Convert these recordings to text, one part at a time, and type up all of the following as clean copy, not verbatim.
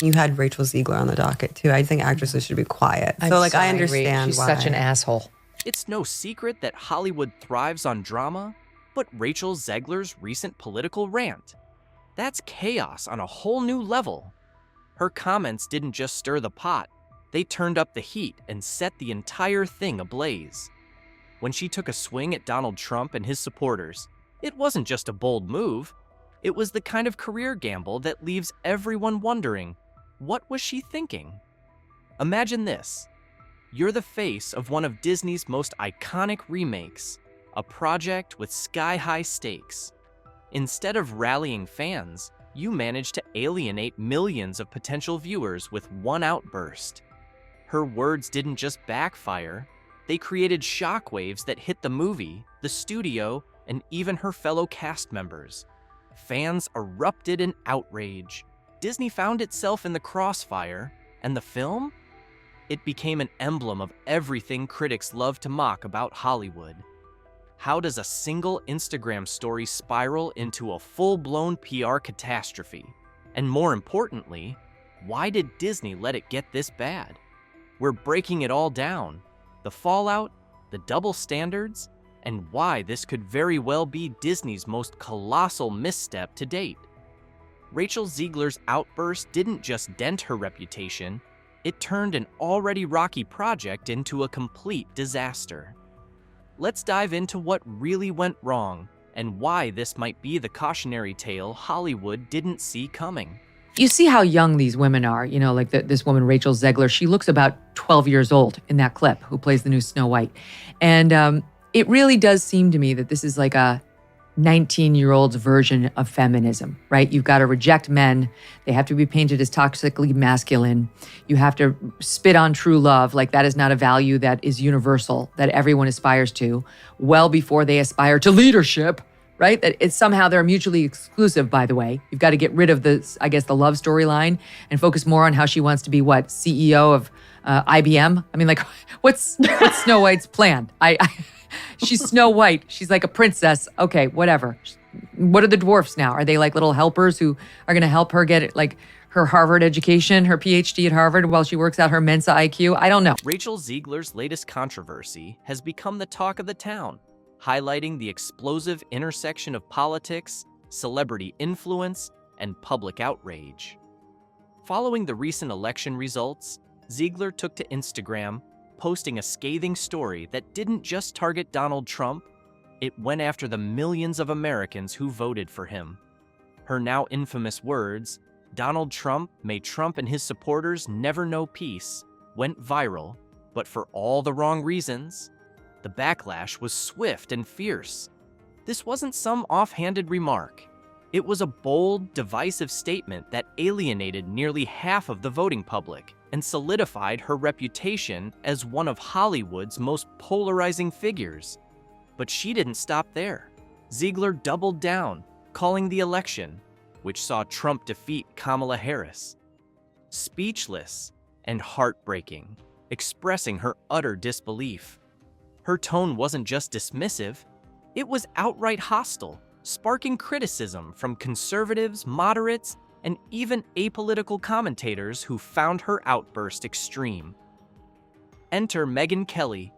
You had Rachel Zegler on the docket, too. I think actresses should be quiet. I'm So, like, sorry, I understand She's why. such an asshole. It's no secret that Hollywood thrives on drama, but Rachel Zegler's recent political rant, that's chaos on a whole new level. Her comments didn't just stir the pot, they turned up the heat and set the entire thing ablaze. When she took a swing at Donald Trump and his supporters, it wasn't just a bold move, it was the kind of career gamble that leaves everyone wondering, what was she thinking? Imagine this. You're the face of one of Disney's most iconic remakes, a project with sky-high stakes. Instead of rallying fans, you managed to alienate millions of potential viewers with one outburst. Her words didn't just backfire, they created shockwaves that hit the movie, the studio, and even her fellow cast members. Fans erupted in outrage. Disney found itself in the crossfire, and the film? It became an emblem of everything critics love to mock about Hollywood. How does a single Instagram story spiral into a full-blown PR catastrophe? And more importantly, why did Disney let it get this bad? We're breaking it all down. The fallout, the double standards, and why this could very well be Disney's most colossal misstep to date. Rachel Zegler's outburst didn't just dent her reputation, it turned an already rocky project into a complete disaster. Let's dive into what really went wrong and why this might be the cautionary tale Hollywood didn't see coming. You see how young these women are. You know, like this woman, Rachel Zegler, she looks about 12 years old in that clip, who plays the new Snow White. And it really does seem to me that this is like a 19-year-old's version of feminism, right? You've got to reject men. They have to be painted as toxically masculine. You have to spit on true love. Like that is not a value that is universal, that everyone aspires to, well before they aspire to leadership, right? That it's somehow they're mutually exclusive, by the way. You've got to get rid of the, I guess, the love storyline and focus more on how she wants to be what, CEO of IBM? I mean, like, what's Snow White's plan? She's Snow White. She's like a princess. Okay, whatever. What are the dwarfs now? Are they like little helpers who are going to help her get like her Harvard education, her PhD at Harvard while she works out her Mensa IQ? I don't know. Rachel Zegler's latest controversy has become the talk of the town, highlighting the explosive intersection of politics, celebrity influence, and public outrage. Following the recent election results, Zegler took to Instagram, posting a scathing story that didn't just target Donald Trump, it went after the millions of Americans who voted for him. Her now infamous words, "Donald Trump, may Trump and his supporters never know peace," went viral, but for all the wrong reasons. The backlash was swift and fierce. This wasn't some offhanded remark. It was a bold, divisive statement that alienated nearly half of the voting public and solidified her reputation as one of Hollywood's most polarizing figures. But she didn't stop there. Zegler doubled down, calling the election, which saw Trump defeat Kamala Harris, speechless and heartbreaking, expressing her utter disbelief. Her tone wasn't just dismissive, it was outright hostile, sparking criticism from conservatives, moderates, and even apolitical commentators who found her outburst extreme. Enter Megyn Kelly.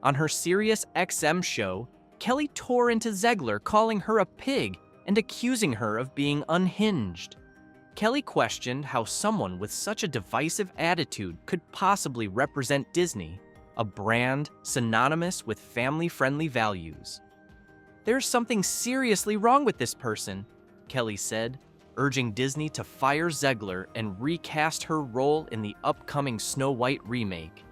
On her Sirius XM show, Kelly tore into Zegler, calling her a pig and accusing her of being unhinged. Kelly questioned how someone with such a divisive attitude could possibly represent Disney, a brand synonymous with family-friendly values. "There's something seriously wrong with this person," Kelly said, urging Disney to fire Zegler and recast her role in the upcoming Snow White remake.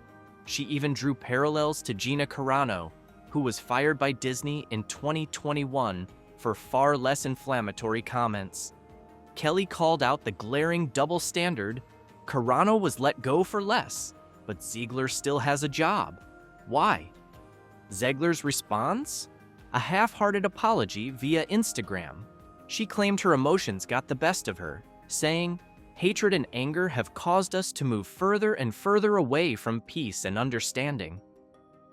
She even drew parallels to Gina Carano, who was fired by Disney in 2021 for far less inflammatory comments. Kelly called out the glaring double standard. Carano was let go for less, but Zegler still has a job. Why? Zegler's response? A half-hearted apology via Instagram. She claimed her emotions got the best of her, saying, "Hatred and anger have caused us to move further and further away from peace and understanding."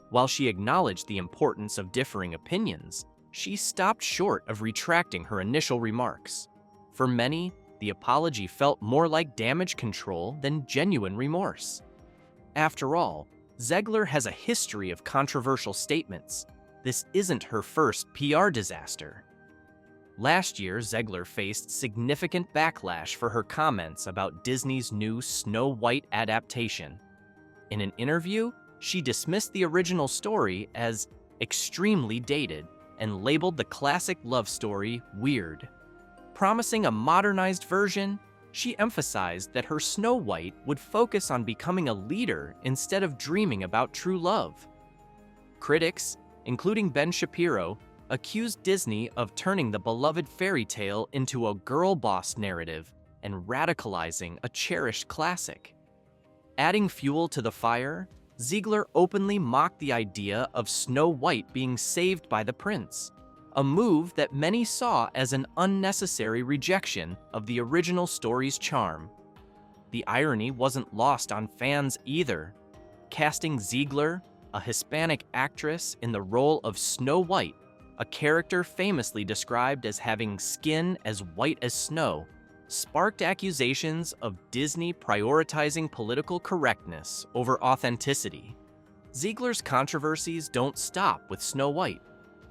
While she acknowledged the importance of differing opinions, she stopped short of retracting her initial remarks. For many, The apology felt more like damage control than genuine remorse. After all, Zegler has a history of controversial statements. This isn't her first PR disaster. Last year, Zegler faced significant backlash for her comments about Disney's new Snow White adaptation. In an interview, she dismissed the original story as extremely dated and labeled the classic love story weird. Promising a modernized version, she emphasized that her Snow White would focus on becoming a leader instead of dreaming about true love. Critics, including Ben Shapiro, accused Disney of turning the beloved fairy tale into a girl boss narrative and radicalizing a cherished classic. Adding fuel to the fire, Zegler openly mocked the idea of Snow White being saved by the prince, a move that many saw as an unnecessary rejection of the original story's charm. The irony wasn't lost on fans either. Casting Zegler, a Hispanic actress, in the role of Snow White, a character famously described as having skin as white as snow, sparked accusations of Disney prioritizing political correctness over authenticity. Zegler's controversies don't stop with Snow White.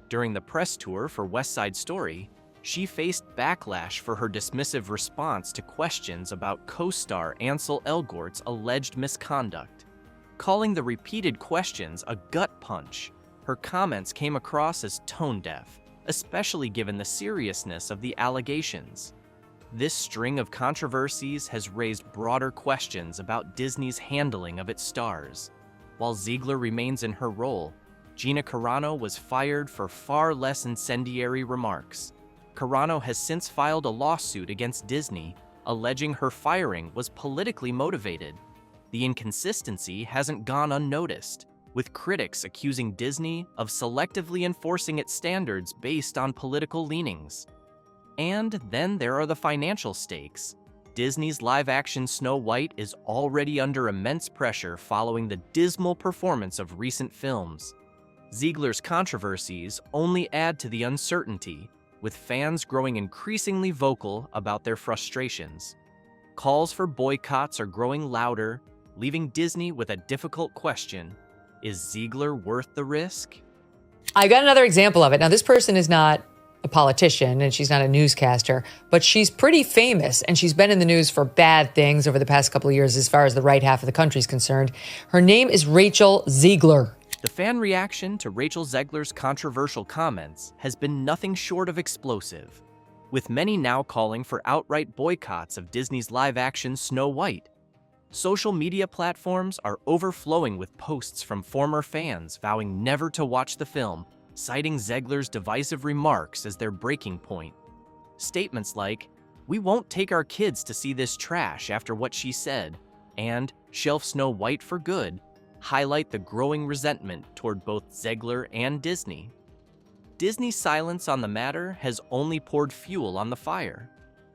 During the press tour for West Side Story, she faced backlash for her dismissive response to questions about co-star Ansel Elgort's alleged misconduct. Calling the repeated questions a gut punch, her comments came across as tone-deaf, especially given the seriousness of the allegations. This string of controversies has raised broader questions about Disney's handling of its stars. While Zegler remains in her role, Gina Carano was fired for far less incendiary remarks. Carano has since filed a lawsuit against Disney, alleging her firing was politically motivated. The inconsistency hasn't gone unnoticed, with critics accusing Disney of selectively enforcing its standards based on political leanings. And then there are the financial stakes. Disney's live-action Snow White is already under immense pressure following the dismal performance of recent films. Zegler's controversies only add to the uncertainty, with fans growing increasingly vocal about their frustrations. Calls for boycotts are growing louder, leaving Disney with a difficult question: is Zegler worth the risk? I got another example of it. Now, this person is not a politician and she's not a newscaster, but she's pretty famous and she's been in the news for bad things over the past couple of years as far as the right half of the country is concerned. Her name is Rachel Zegler. The fan reaction to Rachel Zegler's controversial comments has been nothing short of explosive, with many now calling for outright boycotts of Disney's live-action Snow White. Social media platforms are overflowing with posts from former fans vowing never to watch the film, citing Zegler's divisive remarks as their breaking point. Statements like, "We won't take our kids to see this trash after what she said," and "Shelf Snow White for good," highlight the growing resentment toward both Zegler and Disney. Disney's silence on the matter has only poured fuel on the fire.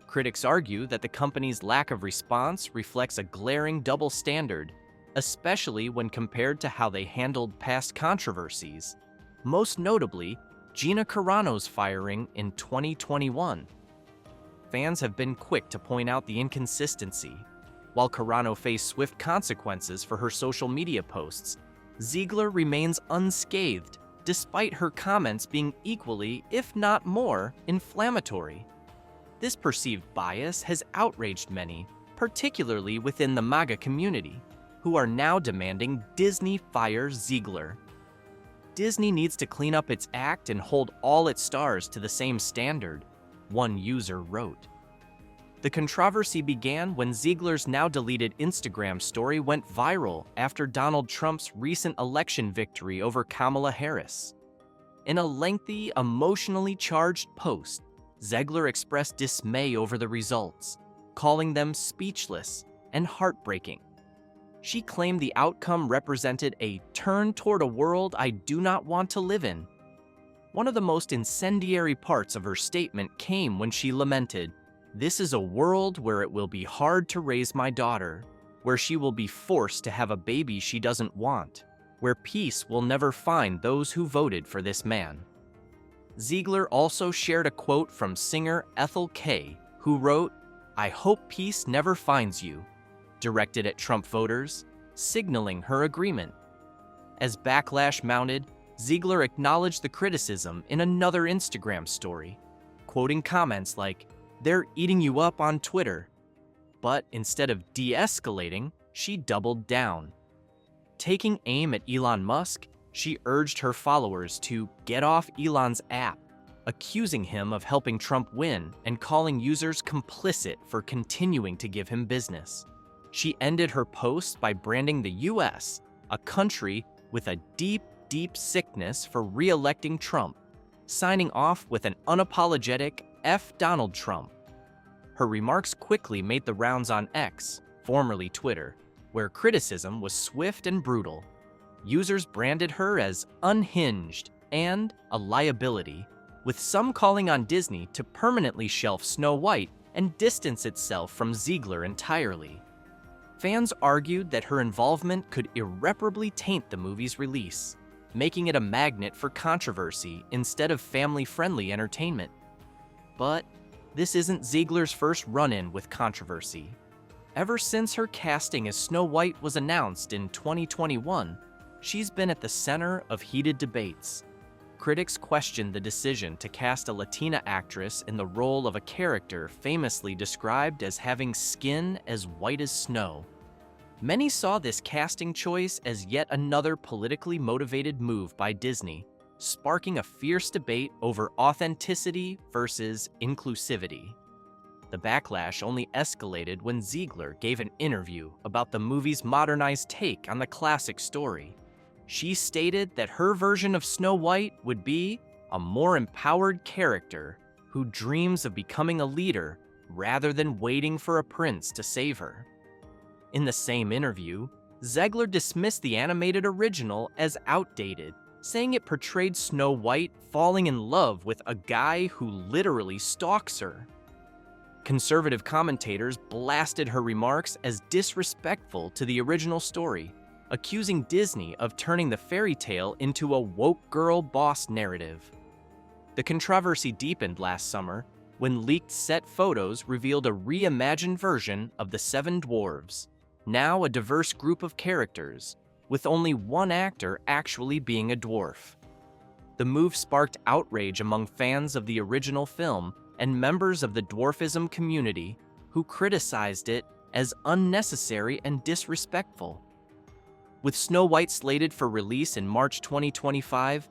Critics argue that the company's lack of response reflects a glaring double standard, especially when compared to how they handled past controversies, most notably Gina Carano's firing in 2021. Fans have been quick to point out the inconsistency. While Carano faced swift consequences for her social media posts, Zegler remains unscathed, despite her comments being equally, if not more, inflammatory. This perceived bias has outraged many, particularly within the MAGA community, who are now demanding Disney fire Zegler. Disney needs to clean up its act and hold all its stars to the same standard, one user wrote. The controversy began when Zegler's now-deleted Instagram story went viral after Donald Trump's recent election victory over Kamala Harris. In a lengthy, emotionally charged post, Zegler expressed dismay over the results, calling them speechless and heartbreaking. She claimed the outcome represented a turn toward a world I do not want to live in. One of the most incendiary parts of her statement came when she lamented, "This is a world where it will be hard to raise my daughter, where she will be forced to have a baby she doesn't want, where peace will never find those who voted for this man." Zegler also shared a quote from singer Ethel Kay, who wrote, "I hope peace never finds you," directed at Trump voters, signaling her agreement. As backlash mounted, Zegler acknowledged the criticism in another Instagram story, quoting comments like, "They're eating you up on Twitter." But instead of de-escalating, she doubled down. Taking aim at Elon Musk, she urged her followers to get off Elon's app, accusing him of helping Trump win and calling users complicit for continuing to give him business. She ended her post by branding the US, a country with a deep, deep sickness for re-electing Trump, signing off with an unapologetic F Donald Trump. Her remarks quickly made the rounds on X, formerly Twitter, where criticism was swift and brutal. Users branded her as unhinged and a liability, with some calling on Disney to permanently shelf Snow White and distance itself from Zegler entirely. Fans argued that her involvement could irreparably taint the movie's release, making it a magnet for controversy instead of family-friendly entertainment. But this isn't Zegler's first run-in with controversy. Ever since her casting as Snow White was announced in 2021, she's been at the center of heated debates. Critics questioned the decision to cast a Latina actress in the role of a character famously described as having skin as white as snow. Many saw this casting choice as yet another politically motivated move by Disney, sparking a fierce debate over authenticity versus inclusivity. The backlash only escalated when Zegler gave an interview about the movie's modernized take on the classic story. She stated that her version of Snow White would be a more empowered character who dreams of becoming a leader rather than waiting for a prince to save her. In the same interview, Zegler dismissed the animated original as outdated, saying it portrayed Snow White falling in love with a guy who literally stalks her. Conservative commentators blasted her remarks as disrespectful to the original story, accusing Disney of turning the fairy tale into a woke girl boss narrative. The controversy deepened last summer when leaked set photos revealed a reimagined version of the Seven Dwarves, now a diverse group of characters, with only one actor actually being a dwarf. The move sparked outrage among fans of the original film and members of the dwarfism community who criticized it as unnecessary and disrespectful. With Snow White slated for release in March 2025,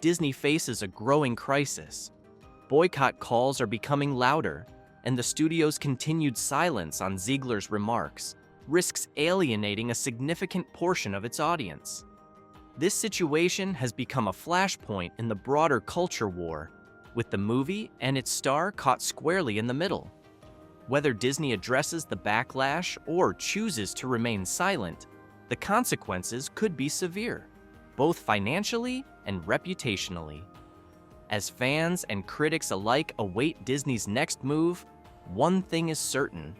Disney faces a growing crisis. Boycott calls are becoming louder, and the studio's continued silence on Zegler's remarks risks alienating a significant portion of its audience. This situation has become a flashpoint in the broader culture war, with the movie and its star caught squarely in the middle. Whether Disney addresses the backlash or chooses to remain silent, the consequences could be severe, both financially and reputationally. As fans and critics alike await Disney's next move, one thing is certain: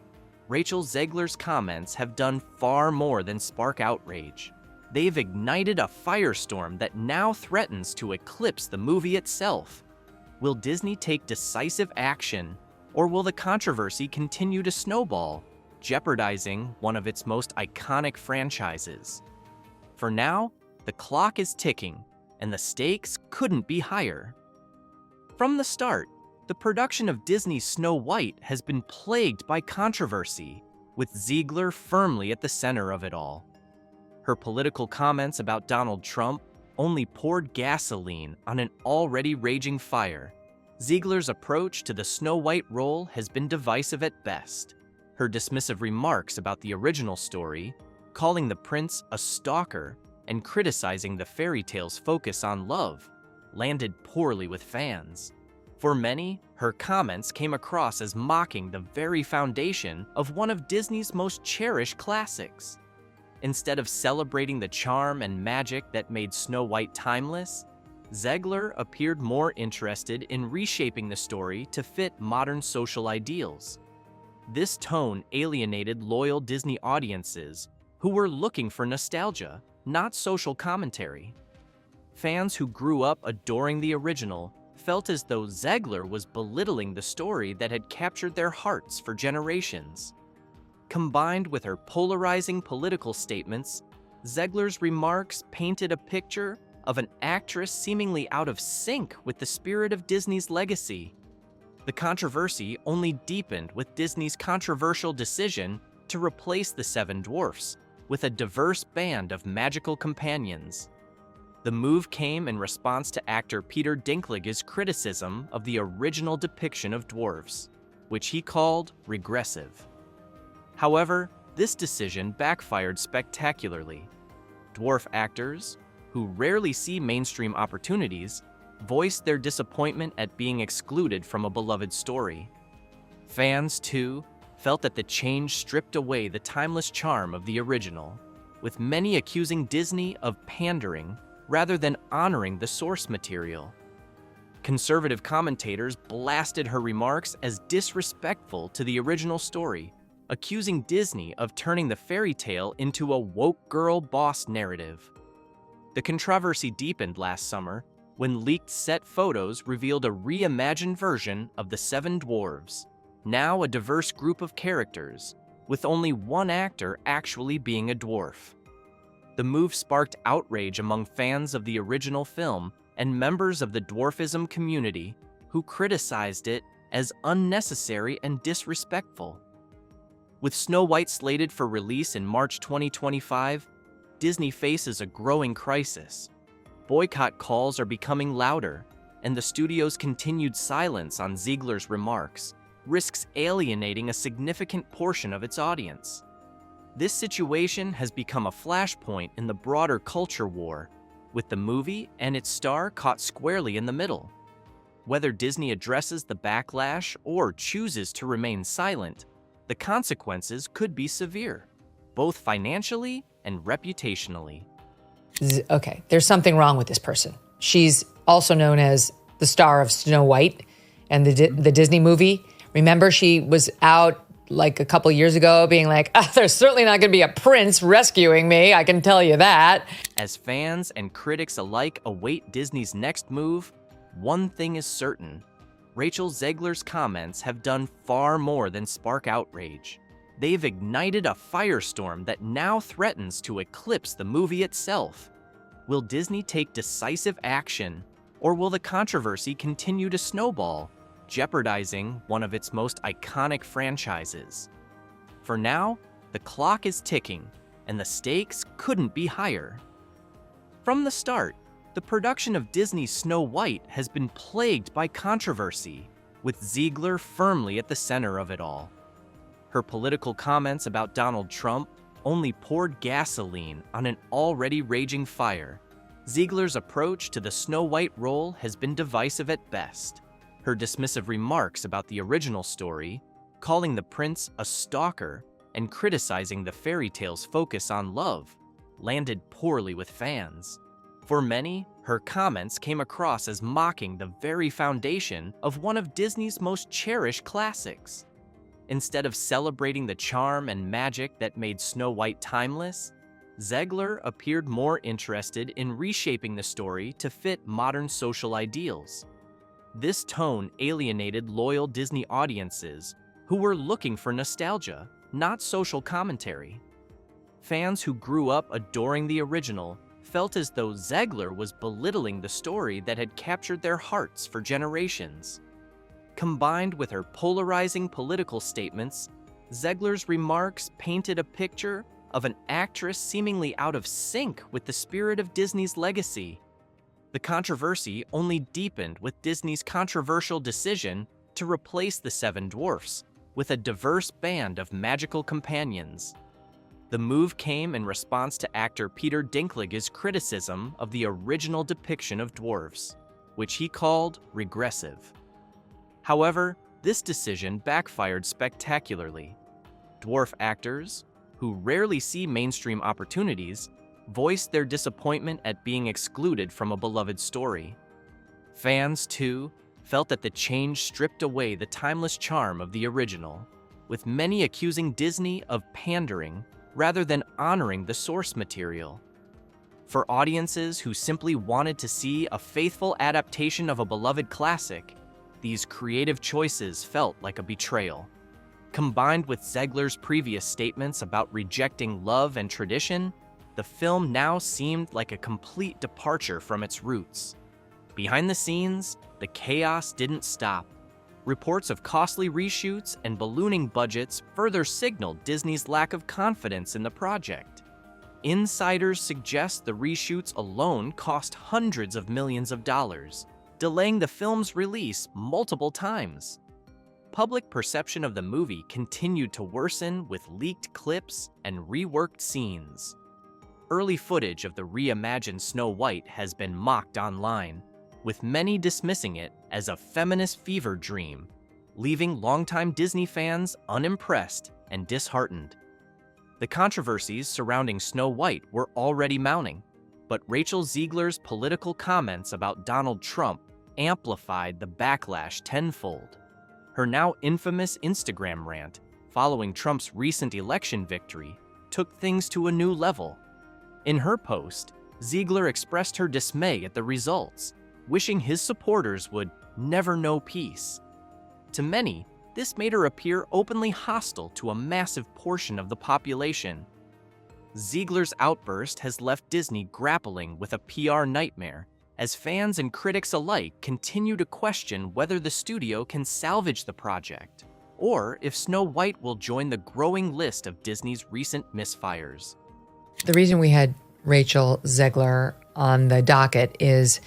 Rachel Zegler's comments have done far more than spark outrage. They've ignited a firestorm that now threatens to eclipse the movie itself. Will Disney take decisive action, or will the controversy continue to snowball, jeopardizing one of its most iconic franchises? For now, the clock is ticking, and the stakes couldn't be higher. From the start, the production of Disney's Snow White has been plagued by controversy, with Zegler firmly at the center of it all. Her political comments about Donald Trump only poured gasoline on an already raging fire. Zegler's approach to the Snow White role has been divisive at best. Her dismissive remarks about the original story, calling the prince a stalker and criticizing the fairy tale's focus on love, landed poorly with fans. For many, her comments came across as mocking the very foundation of one of Disney's most cherished classics. Instead of celebrating the charm and magic that made Snow White timeless, Zegler appeared more interested in reshaping the story to fit modern social ideals. This tone alienated loyal Disney audiences who were looking for nostalgia, not social commentary. Fans who grew up adoring the original felt as though Zegler was belittling the story that had captured their hearts for generations. Combined with her polarizing political statements, Zegler's remarks painted a picture of an actress seemingly out of sync with the spirit of Disney's legacy. The controversy only deepened with Disney's controversial decision to replace the Seven Dwarfs with a diverse band of magical companions. The move came in response to actor Peter Dinklage's criticism of the original depiction of dwarves, which he called regressive. However, this decision backfired spectacularly. Dwarf actors, who rarely see mainstream opportunities, voiced their disappointment at being excluded from a beloved story. Fans, too, felt that the change stripped away the timeless charm of the original, with many accusing Disney of pandering rather than honoring the source material. Conservative commentators blasted her remarks as disrespectful to the original story, accusing Disney of turning the fairy tale into a woke girl boss narrative. The controversy deepened last summer when leaked set photos revealed a reimagined version of the Seven Dwarves, now a diverse group of characters, with only one actor actually being a dwarf. The move sparked outrage among fans of the original film and members of the dwarfism community who criticized it as unnecessary and disrespectful. With Snow White slated for release in March 2025, Disney faces a growing crisis. Boycott calls are becoming louder, and the studio's continued silence on Zegler's remarks risks alienating a significant portion of its audience. This situation has become a flashpoint in the broader culture war, with the movie and its star caught squarely in the middle. Whether Disney addresses the backlash or chooses to remain silent, the consequences could be severe, both financially and reputationally. Okay, there's something wrong with this person. She's also known as the star of Snow White and the Disney movie. Remember, she was out like a couple years ago being like, there's certainly not going to be a prince rescuing me, I can tell you that. As fans and critics alike await Disney's next move, one thing is certain. Rachel Zegler's comments have done far more than spark outrage. They've ignited a firestorm that now threatens to eclipse the movie itself. Will Disney take decisive action, or will the controversy continue to snowball, jeopardizing one of its most iconic franchises? For now, the clock is ticking, and the stakes couldn't be higher. From the start, the production of Disney's Snow White has been plagued by controversy, with Zegler firmly at the center of it all. Her political comments about Donald Trump only poured gasoline on an already raging fire. Zegler's approach to the Snow White role has been divisive at best. Her dismissive remarks about the original story, calling the prince a stalker and criticizing the fairy tale's focus on love, landed poorly with fans. For many, her comments came across as mocking the very foundation of one of Disney's most cherished classics. Instead of celebrating the charm and magic that made Snow White timeless, Zegler appeared more interested in reshaping the story to fit modern social ideals. This tone alienated loyal Disney audiences who were looking for nostalgia, not social commentary. Fans who grew up adoring the original felt as though Zegler was belittling the story that had captured their hearts for generations. Combined with her polarizing political statements, Zegler's remarks painted a picture of an actress seemingly out of sync with the spirit of Disney's legacy. The controversy only deepened with Disney's controversial decision to replace the Seven Dwarfs with a diverse band of magical companions. The move came in response to actor Peter Dinklage's criticism of the original depiction of dwarves, which he called regressive. However, this decision backfired spectacularly. Dwarf actors, who rarely see mainstream opportunities, voiced their disappointment at being excluded from a beloved story. Fans, too, felt that the change stripped away the timeless charm of the original, with many accusing Disney of pandering rather than honoring the source material. For audiences who simply wanted to see a faithful adaptation of a beloved classic, these creative choices felt like a betrayal. Combined with Zegler's previous statements about rejecting love and tradition, the film now seemed like a complete departure from its roots. Behind the scenes, the chaos didn't stop. Reports of costly reshoots and ballooning budgets further signaled Disney's lack of confidence in the project. Insiders suggest the reshoots alone cost hundreds of millions of dollars, delaying the film's release multiple times. Public perception of the movie continued to worsen with leaked clips and reworked scenes. Early footage of the reimagined Snow White has been mocked online, with many dismissing it as a feminist fever dream, leaving longtime Disney fans unimpressed and disheartened. The controversies surrounding Snow White were already mounting, but Rachel Zegler's political comments about Donald Trump amplified the backlash tenfold. Her now infamous Instagram rant, following Trump's recent election victory, took things to a new level. In her post, Zegler expressed her dismay at the results, wishing his supporters would never know peace. To many, this made her appear openly hostile to a massive portion of the population. Zegler's outburst has left Disney grappling with a PR nightmare, as fans and critics alike continue to question whether the studio can salvage the project, or if Snow White will join the growing list of Disney's recent misfires. The reason we had Rachel Zegler on the docket is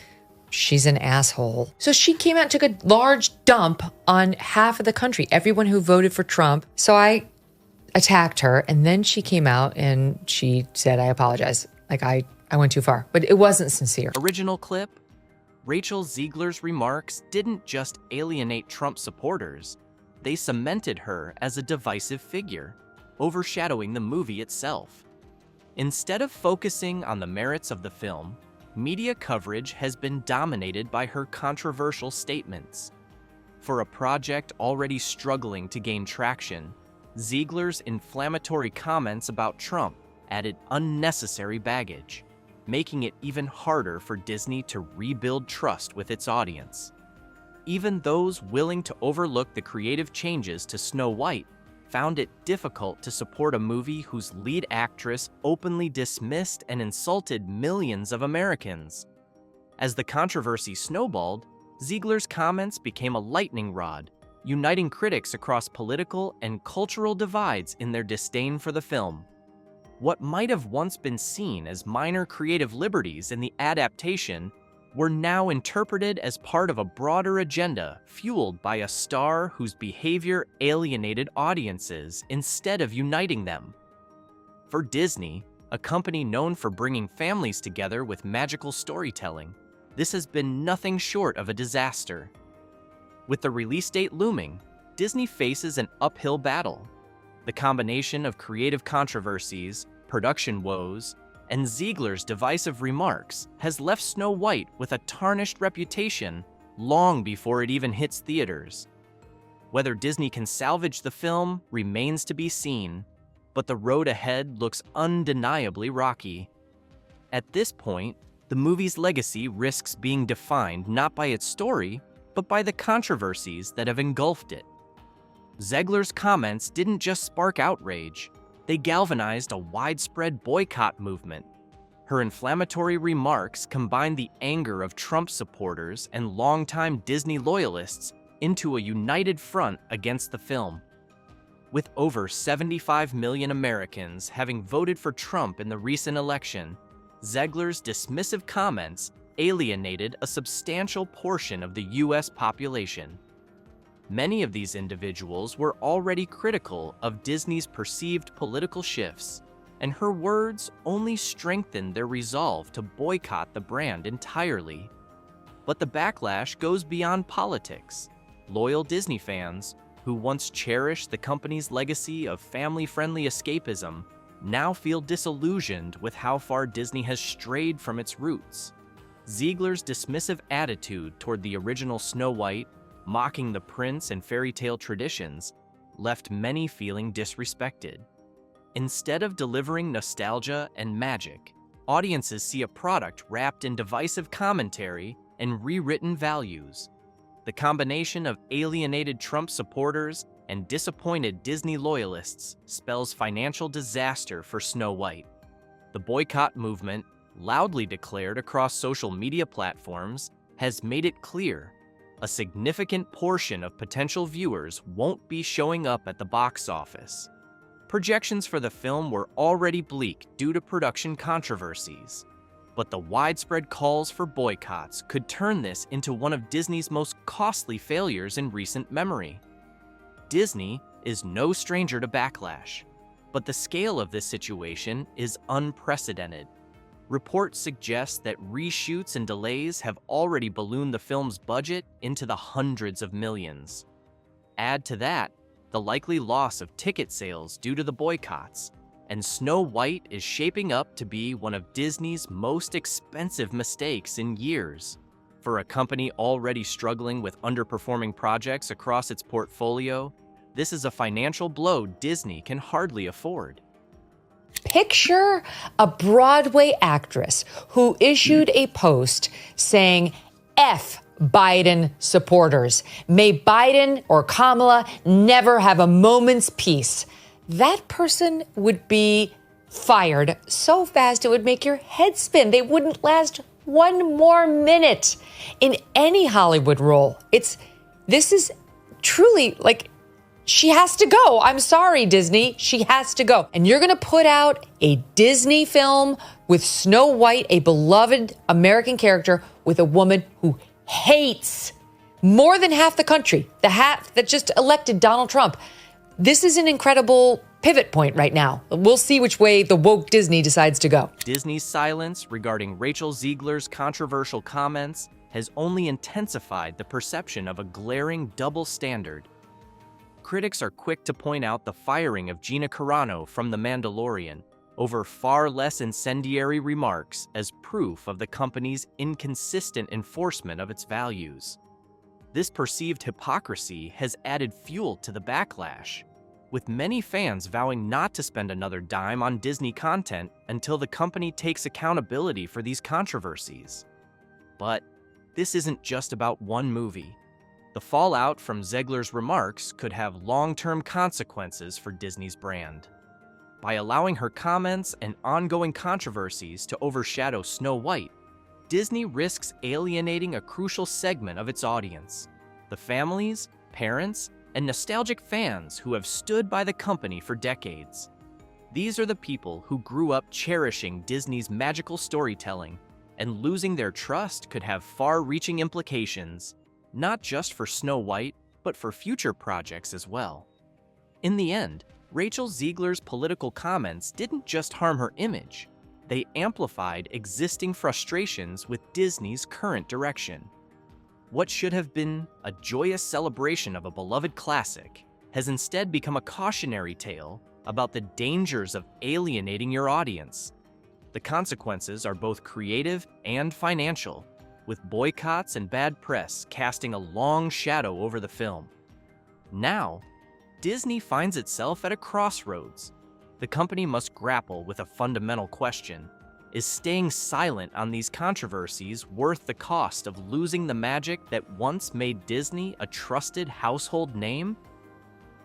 she's an asshole. So she came out and took a large dump on half of the country, everyone who voted for Trump. So I attacked her, and then she came out and she said, I apologize. Like I went too far, but it wasn't sincere. Original clip: Rachel Zegler's remarks didn't just alienate Trump supporters, they cemented her as a divisive figure, overshadowing the movie itself. Instead of focusing on the merits of the film, media coverage has been dominated by her controversial statements. For a project already struggling to gain traction, Zegler's inflammatory comments about Trump added unnecessary baggage, making it even harder for Disney to rebuild trust with its audience. Even those willing to overlook the creative changes to Snow White found it difficult to support a movie whose lead actress openly dismissed and insulted millions of Americans. As the controversy snowballed, Zegler's comments became a lightning rod, uniting critics across political and cultural divides in their disdain for the film. What might have once been seen as minor creative liberties in the adaptation were now interpreted as part of a broader agenda fueled by a star whose behavior alienated audiences instead of uniting them. For Disney, a company known for bringing families together with magical storytelling, this has been nothing short of a disaster. With the release date looming, Disney faces an uphill battle. The combination of creative controversies, production woes, and Zegler's divisive remarks has left Snow White with a tarnished reputation long before it even hits theaters. Whether Disney can salvage the film remains to be seen, but the road ahead looks undeniably rocky. At this point, the movie's legacy risks being defined not by its story, but by the controversies that have engulfed it. Zegler's comments didn't just spark outrage, they galvanized a widespread boycott movement. Her inflammatory remarks combined the anger of Trump supporters and longtime Disney loyalists into a united front against the film. With over 75 million Americans having voted for Trump in the recent election, Zegler's dismissive comments alienated a substantial portion of the U.S. population. Many of these individuals were already critical of Disney's perceived political shifts, and her words only strengthened their resolve to boycott the brand entirely. But the backlash goes beyond politics. Loyal Disney fans, who once cherished the company's legacy of family-friendly escapism, now feel disillusioned with how far Disney has strayed from its roots. Zegler's dismissive attitude toward the original Snow White, mocking the prince and fairy tale traditions, left many feeling disrespected. Instead of delivering nostalgia and magic, audiences see a product wrapped in divisive commentary and rewritten values. The combination of alienated Trump supporters and disappointed Disney loyalists spells financial disaster for Snow White. The boycott movement, loudly declared across social media platforms, has made it clear a significant portion of potential viewers won't be showing up at the box office. Projections for the film were already bleak due to production controversies, but the widespread calls for boycotts could turn this into one of Disney's most costly failures in recent memory. Disney is no stranger to backlash, but the scale of this situation is unprecedented. Reports suggest that reshoots and delays have already ballooned the film's budget into the hundreds of millions. Add to that the likely loss of ticket sales due to the boycotts, and Snow White is shaping up to be one of Disney's most expensive mistakes in years. For a company already struggling with underperforming projects across its portfolio, this is a financial blow Disney can hardly afford. Picture a Broadway actress who issued a post saying, F Biden supporters. May Biden or Kamala never have a moment's peace. That person would be fired so fast it would make your head spin. They wouldn't last one more minute in any Hollywood role. This is truly like, she has to go. I'm sorry, Disney. She has to go. And you're going to put out a Disney film with Snow White, a beloved American character, with a woman who hates more than half the country, the half that just elected Donald Trump. This is an incredible pivot point right now. We'll see which way the woke Disney decides to go. Disney's silence regarding Rachel Zegler's controversial comments has only intensified the perception of a glaring double standard. Critics are quick to point out the firing of Gina Carano from The Mandalorian over far less incendiary remarks as proof of the company's inconsistent enforcement of its values. This perceived hypocrisy has added fuel to the backlash, with many fans vowing not to spend another dime on Disney content until the company takes accountability for these controversies. But this isn't just about one movie. The fallout from Zegler's remarks could have long-term consequences for Disney's brand. By allowing her comments and ongoing controversies to overshadow Snow White, Disney risks alienating a crucial segment of its audience, the families, parents, and nostalgic fans who have stood by the company for decades. These are the people who grew up cherishing Disney's magical storytelling, and losing their trust could have far-reaching implications, not just for Snow White, but for future projects as well. In the end, Rachel Zegler's political comments didn't just harm her image, they amplified existing frustrations with Disney's current direction. What should have been a joyous celebration of a beloved classic has instead become a cautionary tale about the dangers of alienating your audience. The consequences are both creative and financial, with boycotts and bad press casting a long shadow over the film. Now, Disney finds itself at a crossroads. The company must grapple with a fundamental question. Is staying silent on these controversies worth the cost of losing the magic that once made Disney a trusted household name?